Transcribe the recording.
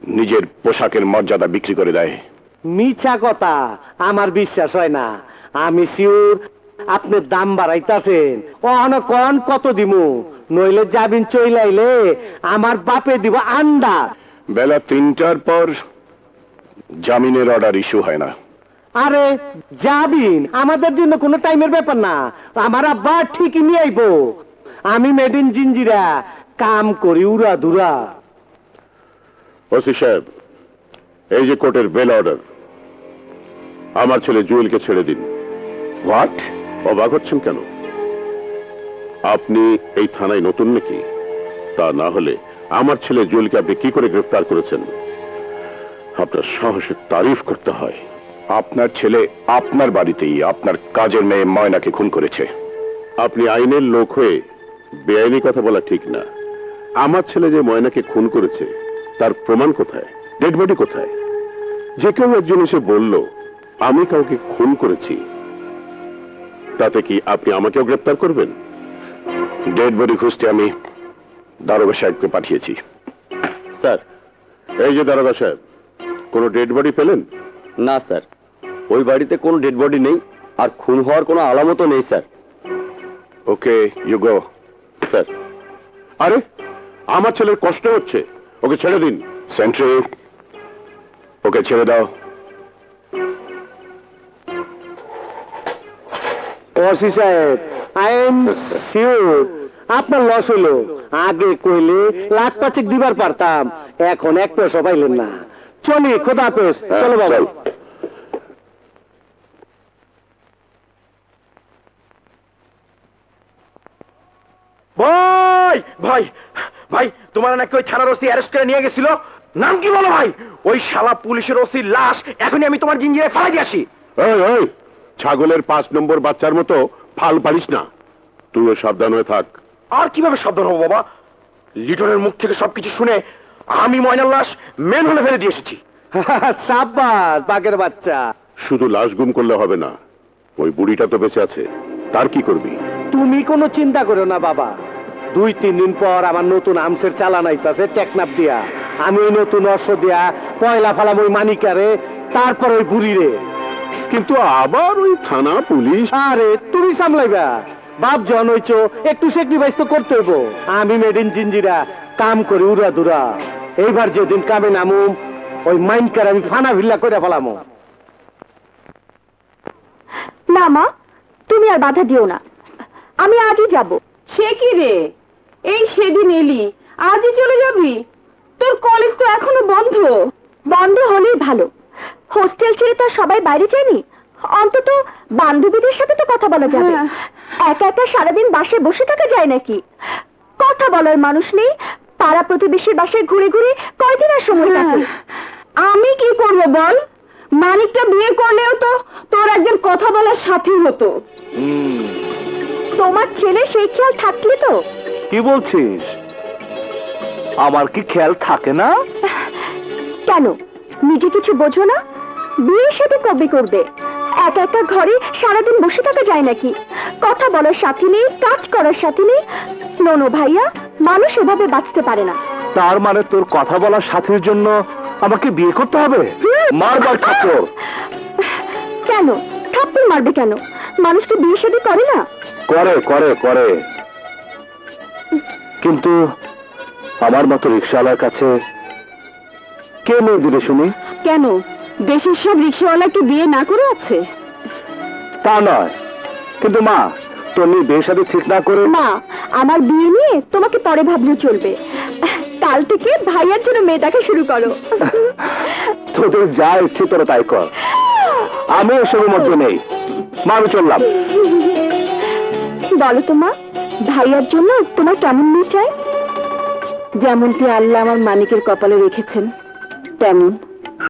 নিজের পোশাকের মর্যাদা বিক্রি করে দেয়। মিছা কথা, আমার বিশ্বাস হয় না। আমি শিওর আপনি দাম বাড়াইতাছেন। কোন কত দিমু, নইলে যাবিন চইলাইলে আমার বাপে দিব আন্ডা। বেলা 3টার পর জামিনের অর্ডার ইস্যু হয় না। আরে যাবিন, আমাদের জন্য কোনো টাইমের ব্যাপার না। আমার আব্বা ঠিকই নিয়ে আইবো। আমি মেড ইন জিঞ্জিরা, কাম করি উড়া ধুরা। ওসি সাহেব, এই যে কোর্টের বেল অর্ডার, আমার ছেলে জুয়েলকে ছেড়ে দিন। হোয়াট? অবাক হচ্ছেন কেন? আপনি এই থানায় নতুন নাকি? তা না হলে আমার ছেলে জুয়েলকে আপনি কি করে গ্রেফতার করেছেন? আপনার সাহসের তারিফ করতে হয়। আপনার ছেলে আপনার বাড়িতেই আপনার কাজের মেয়ে ময়নাকে খুন করেছে। আপনি আইনের লোক হয়ে বেআইনি কথা বলা ঠিক না। আমার ছেলে যে ময়নাকে খুন করেছে তার প্রমাণ কোথায়? ডেড বডি কোথায়? যে কেউ একজন এসে বলল আমি কাউকে খুন করেছি, তাতে কি আপনি আমাকেও গ্রেফতার করবেন? ডেড বডি খুঁজতে আমি দারোগা সাহেবকে পাঠিয়েছি। স্যার, এই যে দারোগা সাহেব, কোনো ডেড বডি পেলেন? না স্যার, ওই বাড়িতে কোনো ডেড বডি নেই, আর খুন হওয়ার কোনো আলামতও নেই sir. Okay, you go. Sir, আরে আমার ছেলের কষ্ট হচ্ছে, ওকে ছেড়ে দিন। সেন্ট্রি, ওকে ছেড়ে দাও। ওসি সাহেব, আই এম শিওর আপনার লস হলো। আগে কইলে লাখ পাঁচেক দিবার পারতাম, এখন এক পয়সা পাইলেন না। চলি, খোদা হাফেজ। চলো বাবা। ভাই ভাই ভাই, তোমার নাকি ওই থানার ওসি অ্যারেস্ট করে নিয়ে গেছিল। নাম কি বলো ভাই? ওই শালা পুলিশের ওসির লাশ এখনই আমি তোমার জিঞ্জিরে ফেলাই দিয়ে আসি। এই, ছাগলের 5 নম্বর বাচ্চার মতো ফাল পারিস না। তুইও সাবধান হয়ে থাক। আর কিভাবে সাবধান হবো বাবা? লিটনের মুখ থেকে সবকিছু শুনে আমি ময়নার লাশ মেন হলে ফেলে দিয়ে এসেছি। সাব্বাস বাঘের বাচ্চা। শুধু লাশ গুম করলে হবে না, ওই বুড়িটা তো বেঁচে আছে, তার কি করবি? তুমি কোনো চিন্তা করো না বাবা। 2-3 দিন পর আমার নতুন আমসের চালান আইতাছে টেকনাফ দিয়া। আমি ওই নতুন অস্ত্র দিয়া পয়লা ফালাম ওই মানিকারে, তারপর ওই বুড়িরে। কিন্তু আবার ওই থানা পুলিশ। আরে তুমি সামলাইবা। বাপ জন হইছো, একটু স্যাক্রিফাইস তো করতে হইব। আমি মেড ইন জিঞ্জিরা, কাম করি উড়া দুরা। এইবার যেদিন কামে নামুম, ওই মাইনকার আমি ফানা ভিল্লা করে ফেলামো। না মা, তুমি আর বাধা দিও না, আমি আজই যাব। সে কি রে, এই সেদিন এলি, আজই চলে যাবি? তোর কলেজ তো এখনো বন্ধ। বন্ধ হলেই ভালো, হোস্টেল ছেড়ে তো সবাই বাইরে যায়নি। অন্তত বান্ধবীদের সাথে তো কথা বলা যাবে। একা একা সারাদিন বাসায় বসে থাকা যায় নাকি? কথা বলার মানুষ নেই, পাড়া প্রতিবেশীর বাসায় ঘুরে ঘুরে কয়দিন আর সময় কাটে। আমি কি করব বল? মানিকটা বিয়ে করলেও তো তোর একজন কথা বলার সাথী হতো। তোমার ছেলে সেই খেয়াল থাকলে তো। কি বলছিস? আমার কি খেয়াল থাকে না? কেন, নিজে কিছু বোঝো না? বিয়ের সাথে কবে করবে? একা একা ঘরে সারাদিন বসে থাকা যায় নাকি? কথা বলার সাথী নেই, কাজ করার সাথী নেই। নোনো ভাইয়া, মানুষ এভাবে বাঁচতে পারে না। তার মানে তোর কথা বলার সাথীর জন্য আমাকে বিয়ে করতে হবে? মারবার ঠাকুর। কেন থাপ্পড় মারবে কেন? মানুষ তো বিয়ে শাদী করে না। করে করে করে, কিন্তু আমার মতো রিক্সাওয়ালার কাছে কে মেয়ে দিলে শুনি? কেন, দেশের সব রিক্সাওয়ালাকে বিয়ে না করে আছে? তা নয়, কিন্তু মা, তোর মেয়ে বিয়ে শাদী ঠিক না করে। মা, আমার বিয়ে নিয়ে তোমাকে পরে ভাবলেও চলবে। কাল থেকে ভাইয়ার জন্য মেয়ে দেখা শুরু করো। তোদের যা ইচ্ছে তোরা তাই কর, আমি এসবের মধ্যে নেই। মা, আমি চললাম। বলো তো মা, ভাইয়ার জন্য তোমার কেমন মেয়ে চাই? যেমনটি আল্লাহ আমার মানিকের কপালে রেখেছেন তেমন।